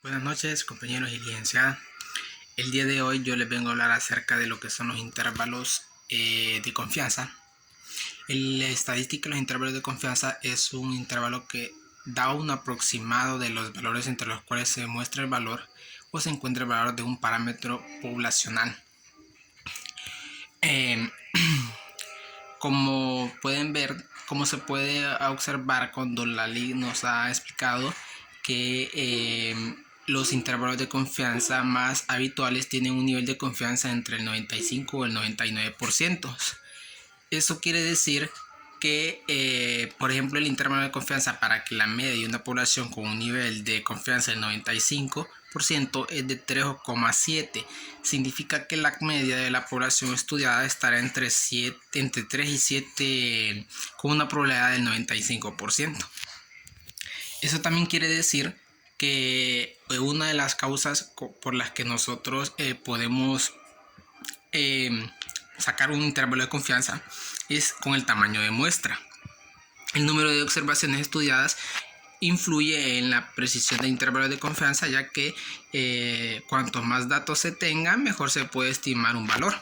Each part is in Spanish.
Buenas noches, compañeros y licenciada. El día de hoy yo les vengo a hablar acerca de lo que son los intervalos de confianza. La estadística de los intervalos de confianza es un intervalo que da un aproximado de los valores entre los cuales se muestra el valor o se encuentra el valor de un parámetro poblacional. Como pueden ver, como se puede observar cuando la ley nos ha explicado que los intervalos de confianza más habituales tienen un nivel de confianza entre el 95 o el 99%. Eso quiere decir que, por ejemplo, el intervalo de confianza para que la media de una población con un nivel de confianza del 95% es de 3,7. Significa que la media de la población estudiada estará entre 3 y 7 con una probabilidad del 95%. Eso también quiere decir que una de las causas por las que nosotros podemos sacar un intervalo de confianza es con el tamaño de muestra. El número de observaciones estudiadas influye en la precisión de intervalos de confianza, ya que cuantos más datos se tengan, mejor se puede estimar un valor.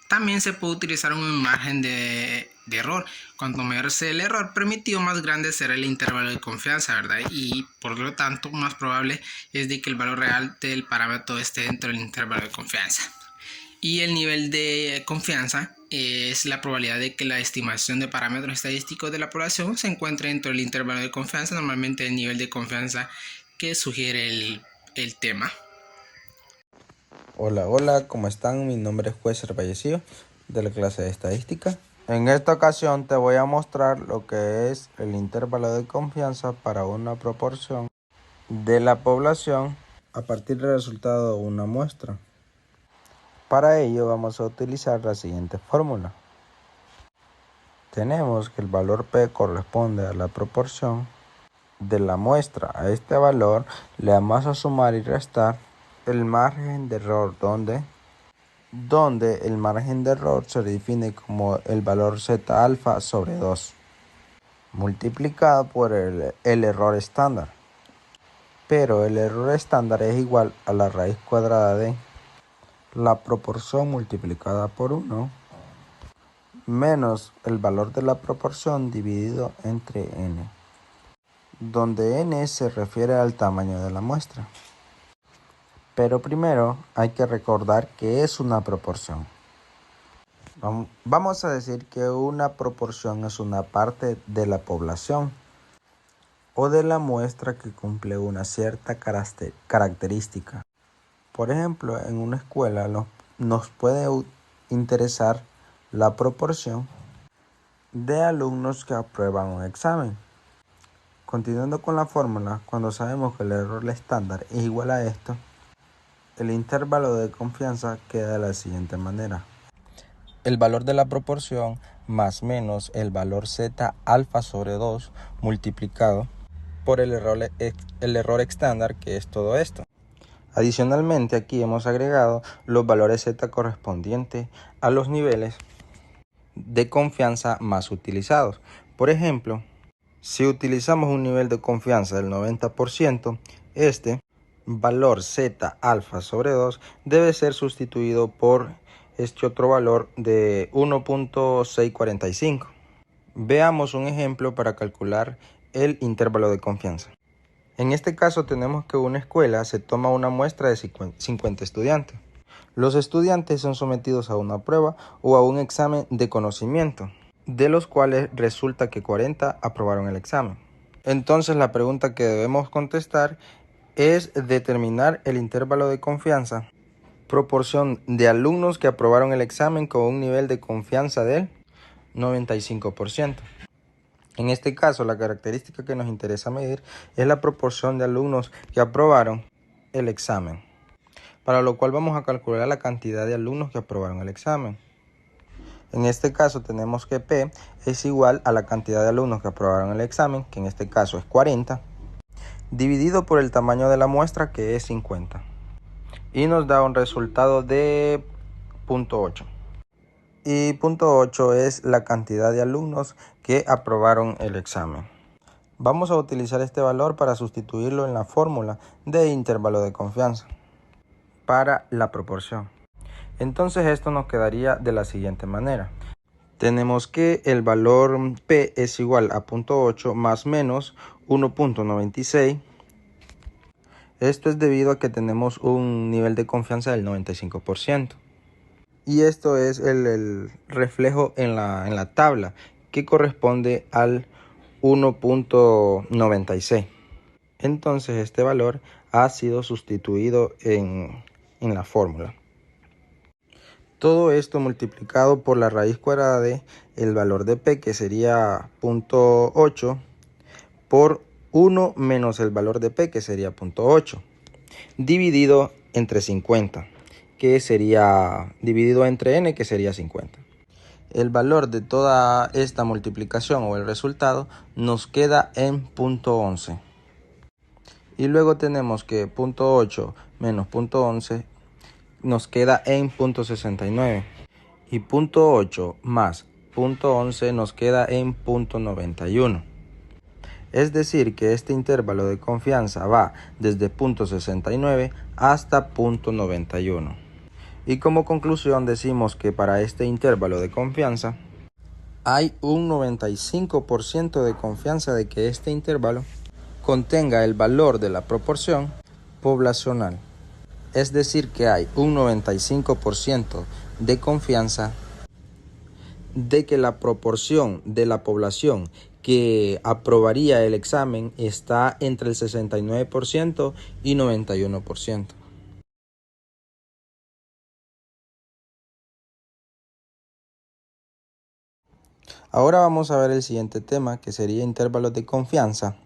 También se puede utilizar un margen de error. Cuanto mayor sea el error permitido, más grande será el intervalo de confianza, ¿verdad? Y por lo tanto, más probable es de que el valor real del parámetro esté dentro del intervalo de confianza. Y el nivel de confianza es la probabilidad de que la estimación de parámetros estadísticos de la población se encuentre dentro del intervalo de confianza, normalmente el nivel de confianza que sugiere el tema. Hola, ¿cómo están? Mi nombre es Juez Vallecillo de la clase de estadística. En esta ocasión te voy a mostrar lo que es el intervalo de confianza para una proporción de la población a partir del resultado de una muestra. Para ello vamos a utilizar la siguiente fórmula. Tenemos que el valor P corresponde a la proporción de la muestra. A este valor le vamos a sumar y restar el margen de error, donde el margen de error se define como el valor Z alfa sobre 2 multiplicado por el error estándar. Pero el error estándar es igual a la raíz cuadrada de la proporción multiplicada por 1 menos el valor de la proporción dividido entre n, donde n se refiere al tamaño de la muestra. Pero primero hay que recordar que es una proporción. Vamos a decir que una proporción es una parte de la población o de la muestra que cumple una cierta característica. Por ejemplo, en una escuela nos puede interesar la proporción de alumnos que aprueban un examen. Continuando con la fórmula, cuando sabemos que el error estándar es igual a esto, el intervalo de confianza queda de la siguiente manera. El valor de la proporción más menos el valor Z alfa sobre 2 multiplicado por el error estándar, que es todo esto. Adicionalmente, aquí hemos agregado los valores Z correspondientes a los niveles de confianza más utilizados. Por ejemplo, si utilizamos un nivel de confianza del 90%, este valor Z alfa sobre 2 debe ser sustituido por este otro valor de 1.645. Veamos un ejemplo para calcular el intervalo de confianza. En este caso tenemos que una escuela se toma una muestra de 50 estudiantes. Los estudiantes son sometidos a una prueba o a un examen de conocimiento, de los cuales resulta que 40 aprobaron el examen. Entonces la pregunta que debemos contestar es determinar el intervalo de confianza, proporción de alumnos que aprobaron el examen con un nivel de confianza del 95%. En este caso, la característica que nos interesa medir es la proporción de alumnos que aprobaron el examen, para lo cual vamos a calcular la cantidad de alumnos que aprobaron el examen. En este caso tenemos que P es igual a la cantidad de alumnos que aprobaron el examen, que en este caso es 40, dividido por el tamaño de la muestra, que es 50. Y nos da un resultado de 0.8. Y 0.8 es la cantidad de alumnos que aprobaron el examen. Vamos a utilizar este valor para sustituirlo en la fórmula de intervalo de confianza para la proporción. Entonces esto nos quedaría de la siguiente manera. Tenemos que el valor P es igual a 0.8 más menos 1.96. Esto es debido a que tenemos un nivel de confianza del 95%. Y esto es el reflejo en la tabla, que corresponde al 1.96. Entonces este valor ha sido sustituido en la fórmula. Todo esto multiplicado por la raíz cuadrada de el valor de P, que sería 0.8, por 1 menos el valor de P, que sería 0.8, dividido entre 50, que sería dividido entre N, que sería 50. El valor de toda esta multiplicación o el resultado nos queda en 0.11. Y luego tenemos que 0.8 menos 0.11 nos queda en 0.69. Y 0.8 más 0.11 nos queda en 0.91. Es decir, que este intervalo de confianza va desde 0.69 hasta 0.91. Y como conclusión decimos que para este intervalo de confianza hay un 95% de confianza de que este intervalo contenga el valor de la proporción poblacional. Es decir, que hay un 95% de confianza de que la proporción de la población que aprobaría el examen está entre el 69% y 91%. Ahora vamos a ver el siguiente tema, que sería intervalos de confianza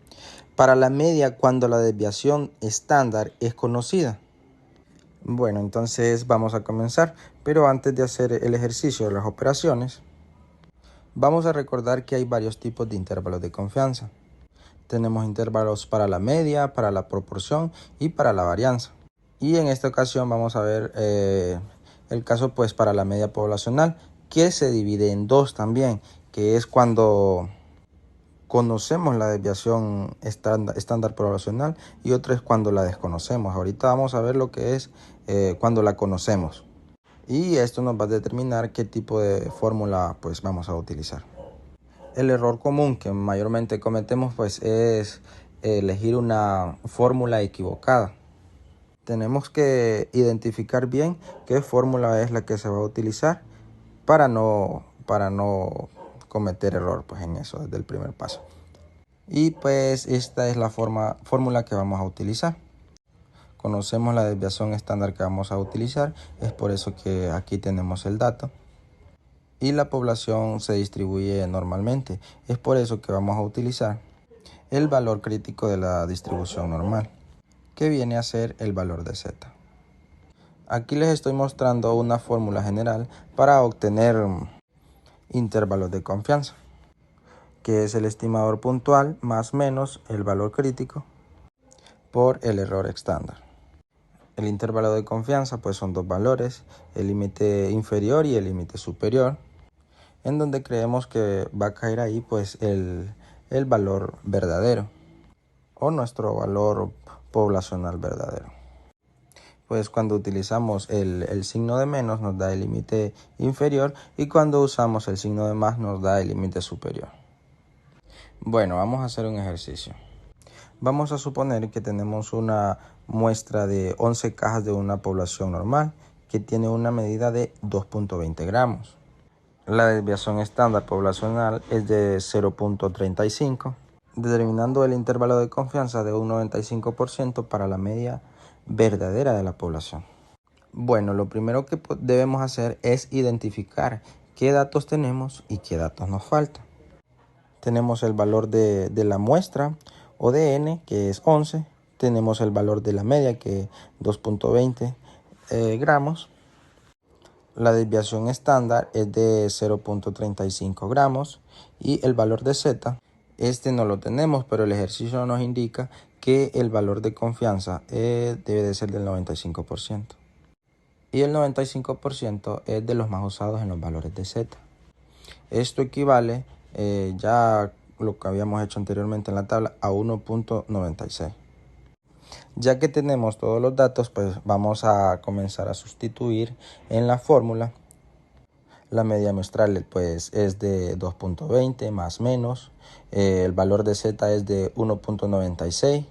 para la media cuando la desviación estándar es conocida. Bueno, entonces vamos a comenzar, pero antes de hacer el ejercicio de las operaciones, vamos a recordar que hay varios tipos de intervalos de confianza. Tenemos intervalos para la media, para la proporción y para la varianza. Y en esta ocasión vamos a ver el caso pues para la media poblacional, que se divide en dos también, que es cuando conocemos la desviación estándar poblacional y otro es cuando la desconocemos. Ahorita vamos a ver lo que es cuando la conocemos. Y esto nos va a determinar qué tipo de fórmula pues vamos a utilizar. El error común que mayormente cometemos pues es elegir una fórmula equivocada. Tenemos que identificar bien qué fórmula es la que se va a utilizar para no cometer error pues en eso desde el primer paso. Y pues esta es la fórmula que vamos a utilizar. Conocemos la desviación estándar que vamos a utilizar, es por eso que aquí tenemos el dato. Y la población se distribuye normalmente, es por eso que vamos a utilizar el valor crítico de la distribución normal, que viene a ser el valor de Z. Aquí les estoy mostrando una fórmula general para obtener intervalos de confianza, que es el estimador puntual más menos el valor crítico por el error estándar. El intervalo de confianza pues son dos valores, el límite inferior y el límite superior, en donde creemos que va a caer ahí pues el valor verdadero o nuestro valor poblacional verdadero. Pues cuando utilizamos el signo de menos nos da el límite inferior y cuando usamos el signo de más nos da el límite superior. Bueno, vamos a hacer un ejercicio. Vamos a suponer que tenemos una muestra de 11 cajas de una población normal que tiene una medida de 2.20 gramos. La desviación estándar poblacional es de 0.35, determinando el intervalo de confianza de un 95% para la media verdadera de la población. Bueno, lo primero que debemos hacer es identificar qué datos tenemos y qué datos nos faltan. Tenemos el valor de la muestra o de n, que es 11. Tenemos el valor de la media, que es 2.20 gramos. La desviación estándar es de 0.35 gramos. Y el valor de Z, este no lo tenemos, pero el ejercicio nos indica que el valor de confianza debe de ser del 95%. Y el 95% es de los más usados en los valores de Z. Esto equivale, ya lo que habíamos hecho anteriormente en la tabla, a 1.96. Ya que tenemos todos los datos, pues vamos a comenzar a sustituir en la fórmula. La media muestral pues es de 2.20 más menos, el valor de z es de 1.96.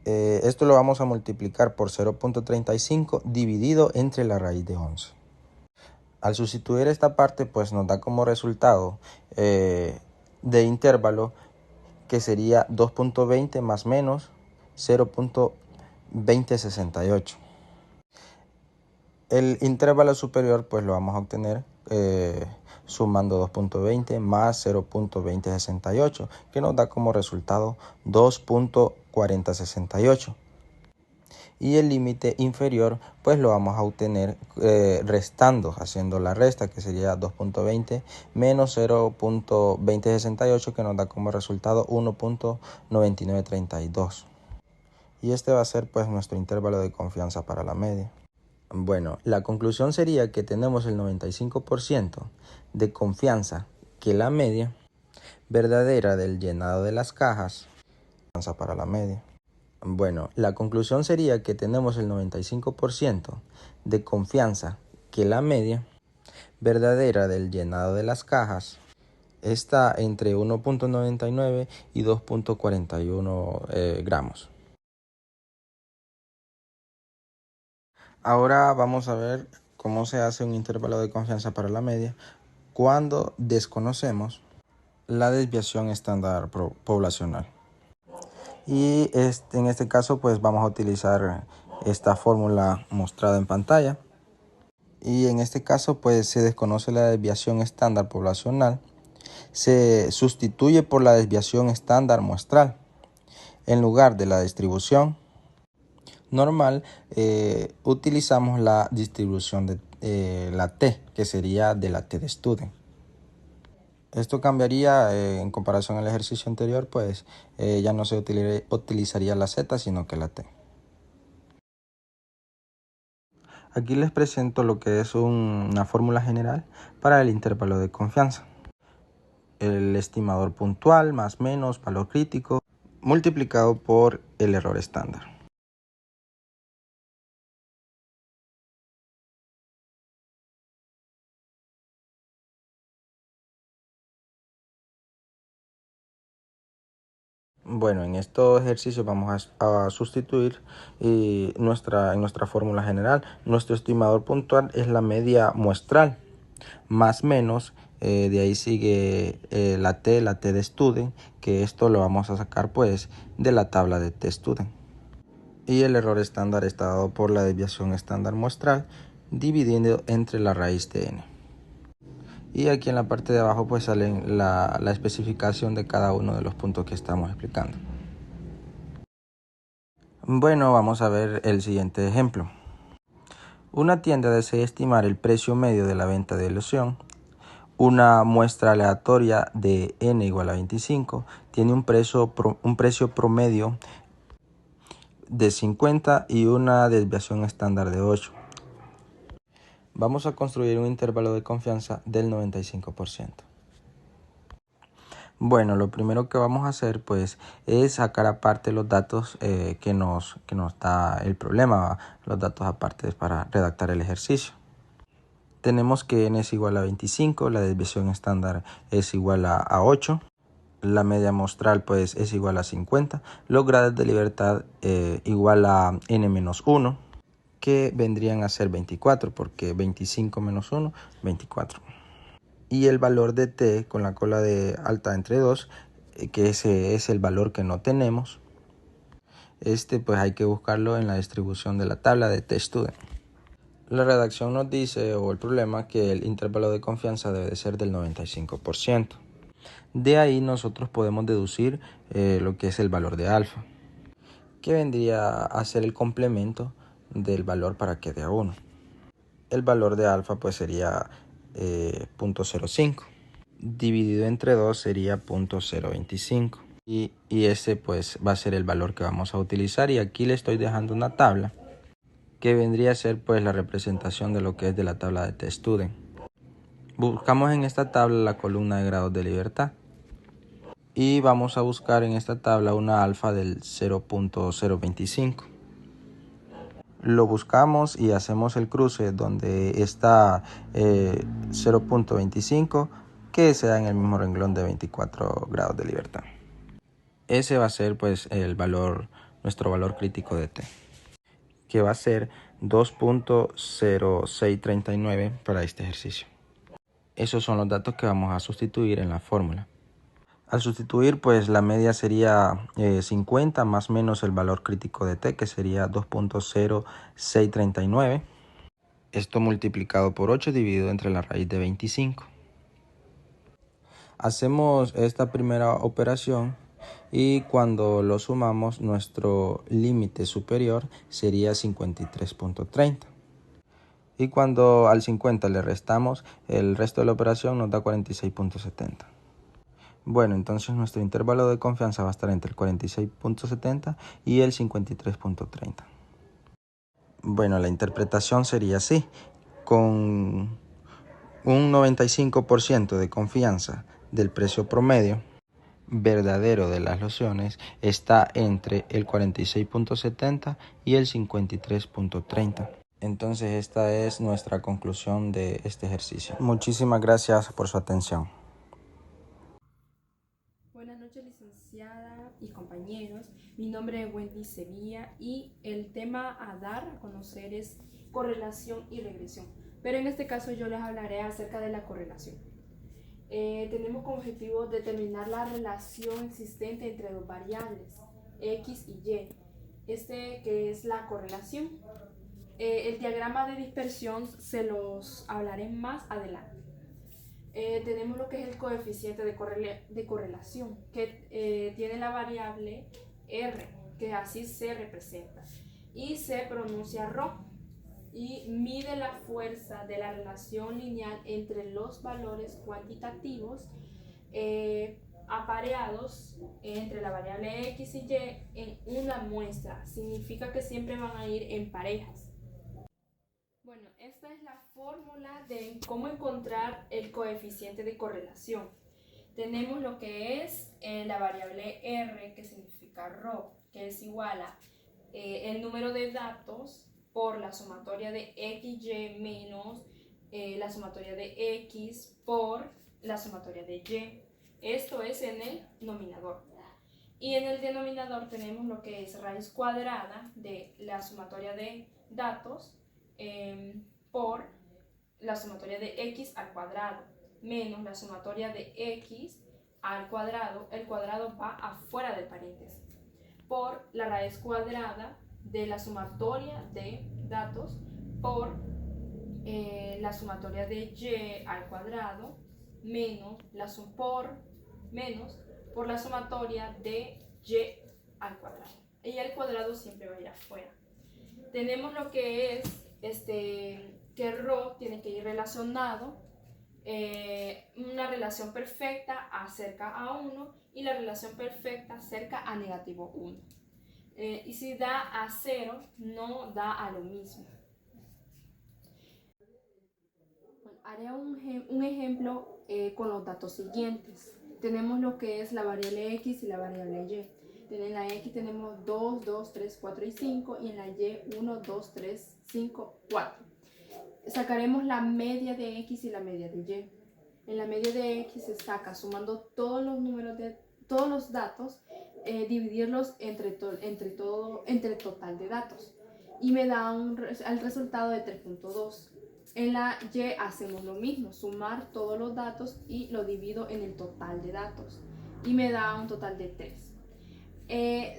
Esto lo vamos a multiplicar por 0.35 dividido entre la raíz de 11. Al sustituir esta parte, pues nos da como resultado de intervalo que sería 2.20 más menos 0.2068. El intervalo superior pues lo vamos a obtener sumando 2.20 más 0.2068, que nos da como resultado 2.4068. Y el límite inferior pues lo vamos a obtener restando, haciendo la resta, que sería 2.20 menos 0.2068, que nos da como resultado 1.9932. Y este va a ser pues nuestro intervalo de confianza para la media. Bueno, la conclusión sería que tenemos el 95% de confianza que la media verdadera del llenado de las cajas para la media. Bueno, la conclusión sería que tenemos el 95% de confianza que la media verdadera del llenado de las cajas está entre 1.99 y 2.41 gramos. Ahora vamos a ver cómo se hace un intervalo de confianza para la media cuando desconocemos la desviación estándar poblacional. Y en este caso pues vamos a utilizar esta fórmula mostrada en pantalla. Y en este caso pues se desconoce la desviación estándar poblacional. Se sustituye por la desviación estándar muestral. En lugar de la distribución normal, utilizamos la distribución de la T, que sería de la T de Student. Esto cambiaría en comparación al ejercicio anterior, pues ya no se utilizaría la Z, sino que la T. Aquí les presento lo que es una fórmula general para el intervalo de confianza. El estimador puntual más menos valor crítico multiplicado por el error estándar. Bueno, en estos ejercicios vamos a sustituir en nuestra fórmula general. Nuestro estimador puntual es la media muestral, más menos, de ahí sigue la T de Student, que esto lo vamos a sacar pues de la tabla de T Student. Y el error estándar está dado por la desviación estándar muestral dividiendo entre la raíz de n. Y aquí en la parte de abajo pues sale la especificación de cada uno de los puntos que estamos explicando. Bueno, vamos a ver el siguiente ejemplo. Una tienda desea estimar el precio medio de la venta de ilusión. Una muestra aleatoria de n igual a 25 tiene un precio promedio de 50 y una desviación estándar de 8. Vamos a construir un intervalo de confianza del 95%. Bueno, lo primero que vamos a hacer pues es sacar aparte los datos que nos da el problema, los datos aparte para redactar el ejercicio. Tenemos que n es igual a 25, la desviación estándar es igual a 8, la media muestral pues es igual a 50, los grados de libertad igual a n menos 1, que vendrían a ser 24, porque 25 menos 1, 24. Y el valor de t con la cola de alta entre 2, que ese es el valor que no tenemos, pues hay que buscarlo en la distribución de la tabla de T-Student. La redacción nos dice, o el problema, que el intervalo de confianza debe ser del 95%. De ahí nosotros podemos deducir lo que es el valor de alfa, que vendría a ser el complemento del valor para que dé a 1. El valor de alfa pues sería 0.05. Dividido entre 2 sería 0.025. Y ese pues va a ser el valor que vamos a utilizar. Y aquí le estoy dejando una tabla que vendría a ser pues la representación de lo que es de la tabla de T-Student. Buscamos en esta tabla la columna de grados de libertad. y vamos a buscar en esta tabla una alfa del 0.025. Lo buscamos y hacemos el cruce donde está 0.25, que sea en el mismo renglón de 24 grados de libertad. Ese va a ser pues nuestro valor crítico de t, que va a ser 2.0639 para este ejercicio. Esos son los datos que vamos a sustituir en la fórmula. Al sustituir, pues la media sería 50 más menos el valor crítico de t, que sería 2.0639. Esto multiplicado por 8 dividido entre la raíz de 25. Hacemos esta primera operación y cuando lo sumamos, nuestro límite superior sería 53.30. Y cuando al 50 le restamos el resto de la operación, nos da 46.70. Bueno, entonces nuestro intervalo de confianza va a estar entre el 46.70 y el 53.30. Bueno, la interpretación sería así. Con un 95% de confianza del precio promedio verdadero de las lociones está entre el 46.70 y el 53.30. Entonces esta es nuestra conclusión de este ejercicio. Muchísimas gracias por su atención. Buenas noches, licenciada y compañeros. Mi nombre es Wendy Sevilla y el tema a dar a conocer es correlación y regresión. Pero en este caso yo les hablaré acerca de la correlación. Tenemos como objetivo determinar la relación existente entre dos variables, X y Y. Que es la correlación. El diagrama de dispersión se los hablaré más adelante. Tenemos lo que es el coeficiente de correlación, que tiene la variable R, que así se representa, y se pronuncia ρ, y mide la fuerza de la relación lineal entre los valores cuantitativos apareados entre la variable X y Y en una muestra. Significa que siempre van a ir en parejas. Bueno, esta es la fórmula de cómo encontrar el coeficiente de correlación. Tenemos lo que es la variable R, que significa ρ, que es igual a el número de datos por la sumatoria de XY menos la sumatoria de X por la sumatoria de Y. Esto es en el nominador. Y en el denominador tenemos lo que es raíz cuadrada de la sumatoria de datos por la sumatoria de x al cuadrado menos la sumatoria de x al cuadrado, el cuadrado va afuera del paréntesis, por la raíz cuadrada de la sumatoria de datos por la sumatoria de y al cuadrado menos por la sumatoria de y al cuadrado. Y el cuadrado siempre va a ir afuera. Tenemos lo que es que ρ tiene que ir relacionado, una relación perfecta a cerca a 1 y la relación perfecta cerca a negativo 1. Y si da a 0, no da a lo mismo. Bueno, haré un ejemplo con los datos siguientes. Tenemos lo que es la variable x y la variable y. En la x tenemos 2, 2, 3, 4 y 5 y en la y 1, 2, 3, 5, 4. Sacaremos la media de x y la media de y. En la media de x se saca sumando todos los números de todos los datos, dividirlos entre el total de datos y me da el resultado de 3.2. En la y hacemos lo mismo, sumar todos los datos y lo divido en el total de datos y me da un total de 3.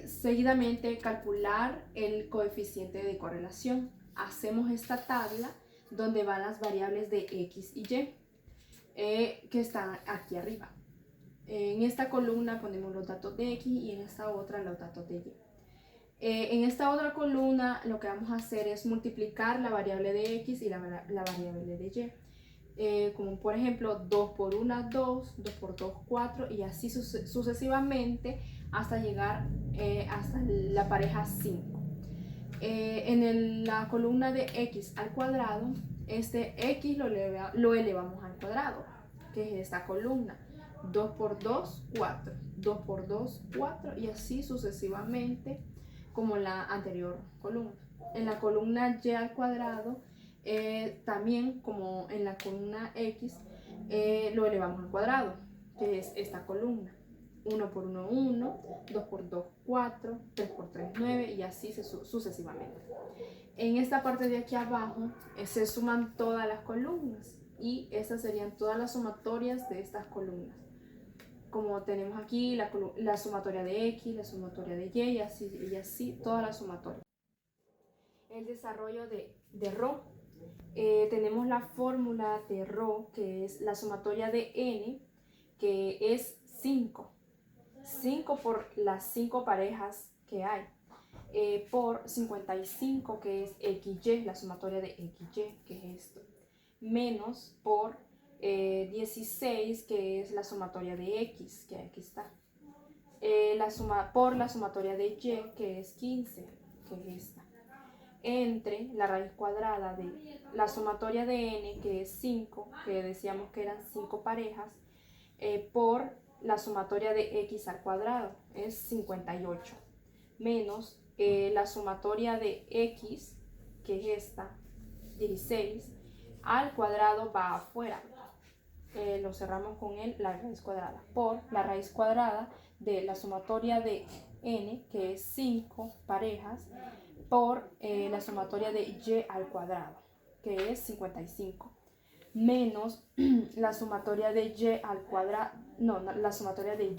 Seguidamente calcular el coeficiente de correlación. Hacemos esta tabla donde van las variables de x y y que están aquí arriba. En esta columna ponemos los datos de x y en esta otra los datos de y. En esta otra columna lo que vamos a hacer es multiplicar la variable de x y la variable de y. Como por ejemplo 2 por 1, 2, 2 por 2, 4 y así sucesivamente hasta llegar hasta la pareja 5. En la columna de x al cuadrado, este x lo elevamos al cuadrado, que es esta columna. 2 por 2, 4. 2 por 2, 4 y así sucesivamente como la anterior columna. En la columna y al cuadrado, también como en la columna x, lo elevamos al cuadrado, que es esta columna. 1 por 1, 1, 2 por 2, 4, 3 por 3, 9 y así sucesivamente. En esta parte de aquí abajo se suman todas las columnas y estas serían todas las sumatorias de estas columnas. Como tenemos aquí la sumatoria de x, la sumatoria de y así todas las sumatorias. El desarrollo de ρ. Tenemos la fórmula de ρ, que es la sumatoria de n, que es 5. 5 por las 5 parejas que hay, por 55, que es XY, la sumatoria de XY, que es esto, menos por 16, que es la sumatoria de X, que aquí está, por la sumatoria de Y, que es 15, que es esta, entre la raíz cuadrada de la sumatoria de n, que es 5, que decíamos que eran 5 parejas, por la sumatoria de x al cuadrado, es 58, menos la sumatoria de x, que es esta, 16, al cuadrado va afuera, lo cerramos con la raíz cuadrada, por la raíz cuadrada de la sumatoria de n, que es 5 parejas, por la sumatoria de y al cuadrado, que es 55, menos la sumatoria de y al cuadrado, la sumatoria de y,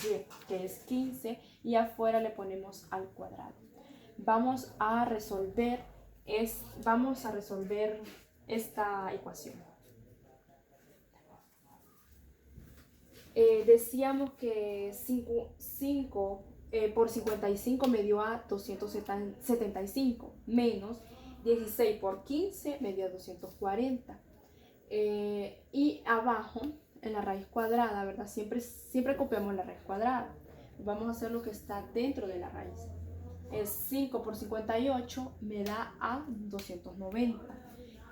que es 15, y afuera le ponemos al cuadrado. Vamos a resolver esta ecuación. Decíamos que 5 por 55 me dio a 275, menos 16 por 15 me dio a 240. Y abajo, en la raíz cuadrada, ¿verdad? Siempre copiamos la raíz cuadrada. Vamos a hacer lo que está dentro de la raíz. Es 5 por 58 me da a 290.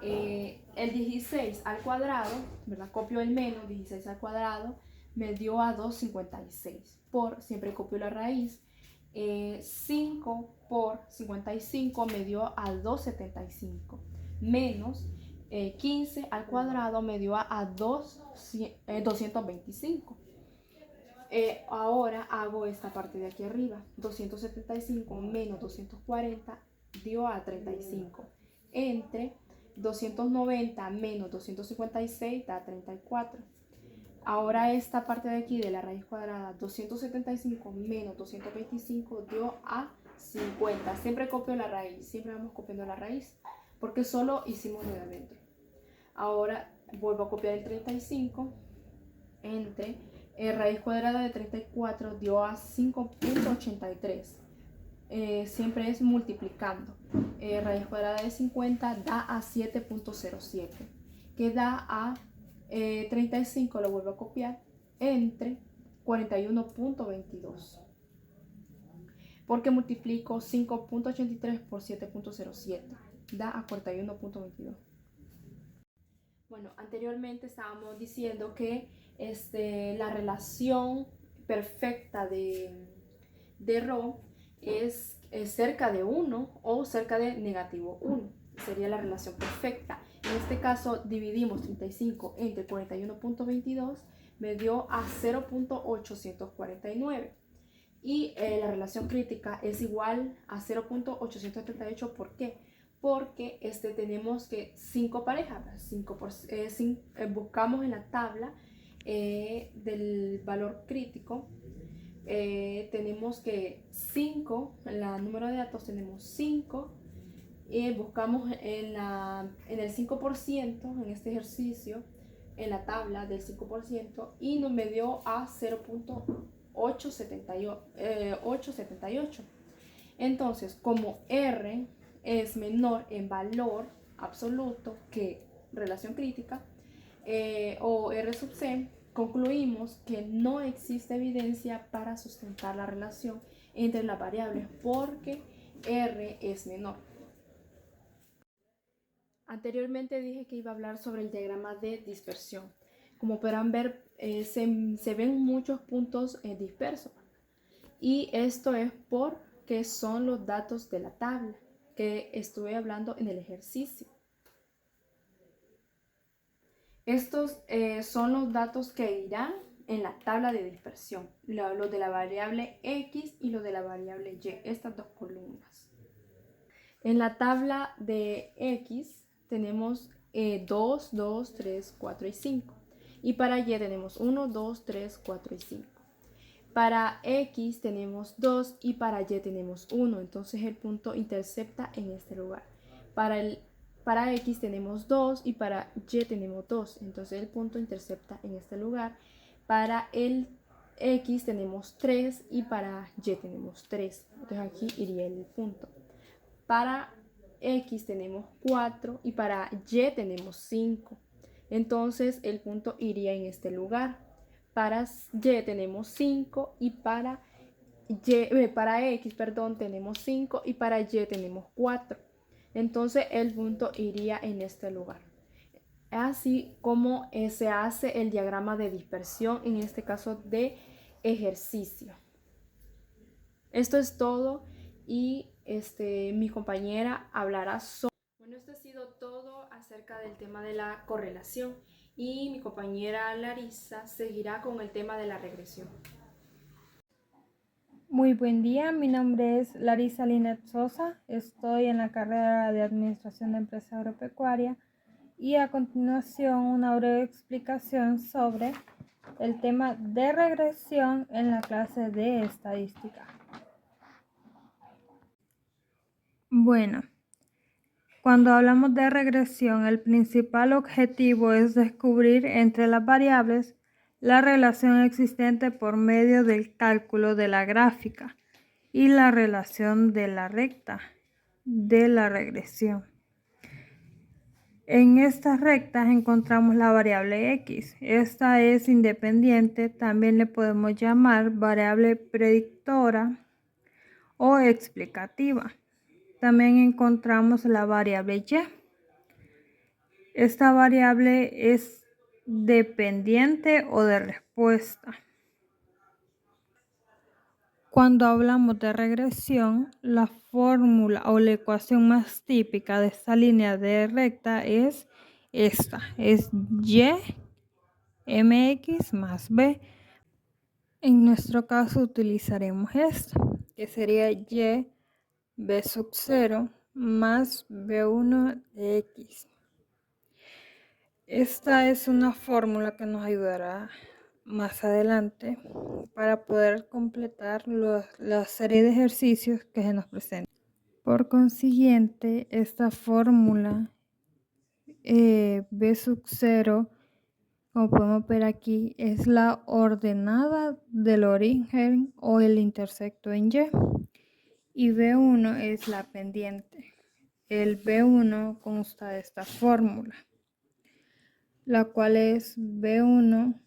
El 16 al cuadrado, ¿verdad? Copio el menos, 16 al cuadrado, me dio a 256. Siempre copio la raíz. 5 por 55 me dio a 275. Menos 15 al cuadrado me dio a 225. Ahora hago esta parte de aquí arriba. 275 menos 240 dio a 35. Entre 290 menos 256 da 34. Ahora esta parte de aquí de la raíz cuadrada, 275 menos 225 dio a 50. Siempre copio la raíz, siempre vamos copiando la raíz, porque solo hicimos lo de adentro. Ahora vuelvo a copiar el 35 entre raíz cuadrada de 34 dio a 5.83. Siempre es multiplicando. Raíz cuadrada de 50 da a 7.07, que da a 35, lo vuelvo a copiar, entre 41.22. Porque multiplico 5.83 por 7.07, da a 41.22. Bueno, anteriormente estábamos diciendo que la relación perfecta de ρ es cerca de 1 o cerca de negativo 1. Sería la relación perfecta. En este caso dividimos 35 entre 41.22, me dio a 0.849. Y la relación crítica es igual a 0.838. ¿Por qué? Porque tenemos que 5 parejas, buscamos en la tabla del valor crítico, tenemos que 5, en la número de datos tenemos 5, y buscamos en el 5%, en este ejercicio, en la tabla del 5%, y nos me dio a 0.878. Entonces, como R es menor en valor absoluto que relación crítica, o R sub C, concluimos que no existe evidencia para sustentar la relación entre las variables porque R es menor. Anteriormente dije que iba a hablar sobre el diagrama de dispersión. Como podrán ver, se ven muchos puntos dispersos. Y esto es porque son los datos de la tabla que estuve hablando en el ejercicio. Estos son los datos que irán en la tabla de dispersión, los de la variable X y los de la variable Y, estas dos columnas. En la tabla de X tenemos 2, 2, 3, 4 y 5. Y para Y tenemos 1, 2, 3, 4 y 5. Para X tenemos 2 y para Y tenemos 1. Entonces el punto intercepta en este lugar. Para X tenemos 2 y para Y tenemos 2. Entonces el punto intercepta en este lugar. Para el X tenemos 3 y para Y tenemos 3. Entonces aquí iría el punto. Para X tenemos 4 y para Y tenemos 5. Entonces el punto iría en este lugar. Para Y tenemos 5 y para X, tenemos 5 y para Y tenemos 4. Entonces el punto iría en este lugar. Así como se hace el diagrama de dispersión, en este caso de ejercicio. Esto es todo y mi compañera hablará sobre... Bueno, esto ha sido todo acerca del tema de la correlación y mi compañera Larisa seguirá con el tema de la regresión. Muy buen día, mi nombre es Larisa Linet Sosa, estoy en la carrera de Administración de Empresa Agropecuaria y a continuación una breve explicación sobre el tema de regresión en la clase de estadística. Bueno, cuando hablamos de regresión, el principal objetivo es descubrir entre las variables la relación existente por medio del cálculo de la gráfica y la relación de la recta de la regresión. En estas rectas encontramos la variable X. Esta es independiente, también le podemos llamar variable predictora o explicativa. También encontramos la variable Y. Esta variable es dependiente o de respuesta. Cuando hablamos de regresión, la fórmula o la ecuación más típica de esta línea de recta es esta, es y mx más b. En nuestro caso utilizaremos esta, que sería y b sub 0 más b1 de x. Esta es una fórmula que nos ayudará más adelante para poder completar la serie de ejercicios que se nos presentan. Por consiguiente, esta fórmula b sub 0, como podemos ver aquí, es la ordenada del origen o el intersecto en y b1 es la pendiente. El b1 consta de esta fórmula, la cual es b1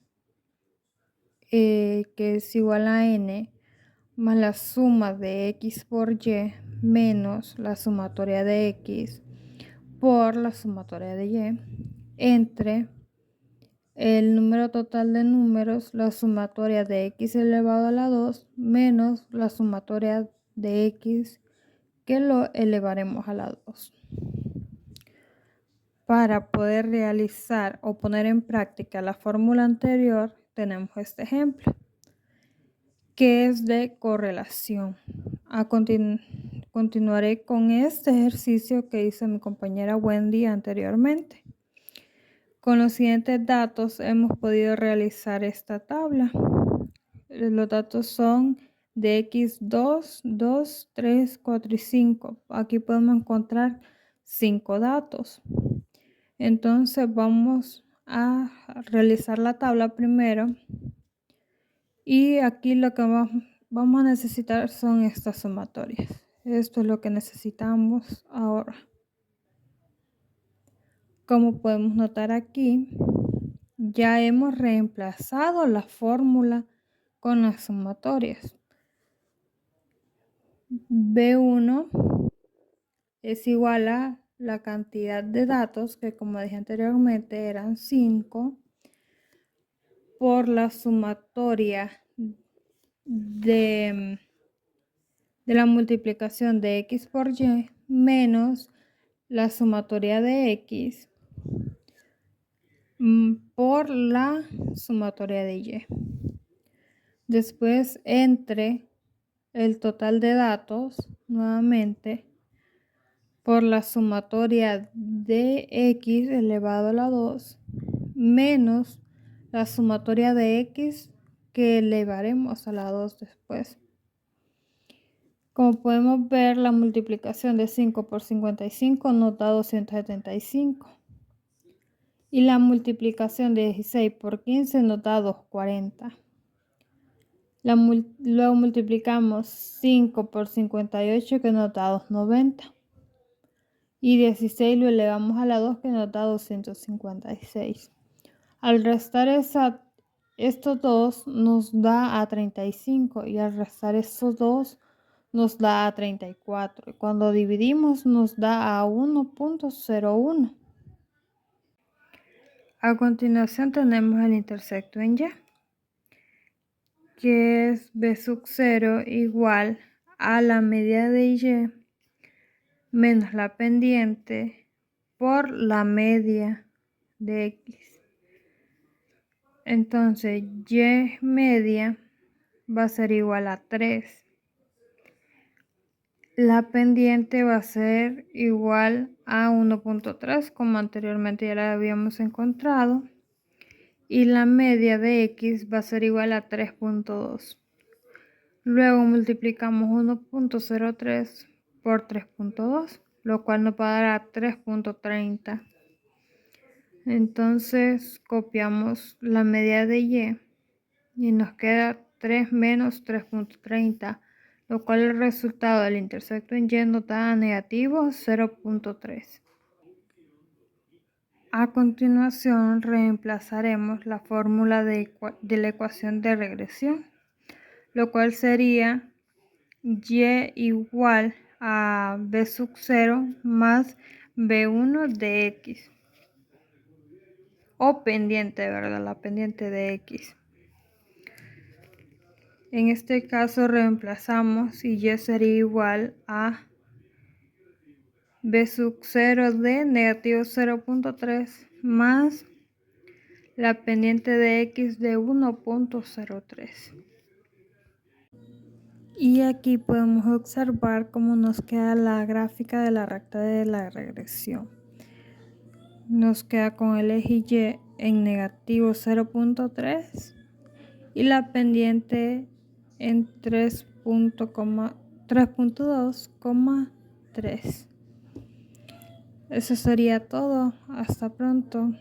que es igual a n más la suma de x por y menos la sumatoria de x por la sumatoria de y entre el número total de números, la sumatoria de x elevado a la 2 menos la sumatoria de x que lo elevaremos a la 2. Para poder realizar o poner en práctica la fórmula anterior, tenemos este ejemplo, que es de correlación. Continuaré con este ejercicio que hizo mi compañera Wendy anteriormente. Con los siguientes datos hemos podido realizar esta tabla. Los datos son de x2, 2, 3, 4 y 5. Aquí podemos encontrar 5 datos. Entonces vamos a realizar la tabla primero. Y aquí lo que vamos a necesitar son estas sumatorias. Esto es lo que necesitamos ahora. Como podemos notar aquí, ya hemos reemplazado la fórmula con las sumatorias. B1 es igual a la cantidad de datos que, como dije anteriormente, eran 5 por la sumatoria de la multiplicación de x por y menos la sumatoria de x por la sumatoria de y. Después entre el total de datos nuevamente por la sumatoria de x elevado a la 2 menos la sumatoria de x que elevaremos a la 2 después. Como podemos ver, la multiplicación de 5 por 55 nos da 275. Y la multiplicación de 16 por 15 nos da 240. Luego multiplicamos 5 por 58 que nos da 290. Y 16 lo elevamos a la 2 que nos da 256. Al restar estos dos nos da a 35 y al restar estos dos nos da a 34. Y cuando dividimos nos da a 1.01. A continuación tenemos el intersecto en y, que es b sub 0 igual a la media de y menos la pendiente por la media de x. Entonces y media va a ser igual a 3. La pendiente va a ser igual a 1.3, como anteriormente ya la habíamos encontrado. Y la media de x va a ser igual a 3.2. Luego multiplicamos 1.03 por 3.2, lo cual nos va a dar a 3.30. Entonces copiamos la media de y nos queda 3 menos 3.30, lo cual el resultado del intersecto en y nos da negativo 0.3. A continuación reemplazaremos la fórmula de la ecuación de regresión, lo cual sería y igual a b sub 0 más b1 de x, o pendiente, ¿verdad? La pendiente de x. En este caso reemplazamos y y sería igual a b sub 0 de negativo 0.3 más la pendiente de x de 1.03. Y aquí podemos observar cómo nos queda la gráfica de la recta de la regresión. Nos queda con el eje y en negativo 0.3 y la pendiente en 3.2,3. Eso sería todo. Hasta pronto.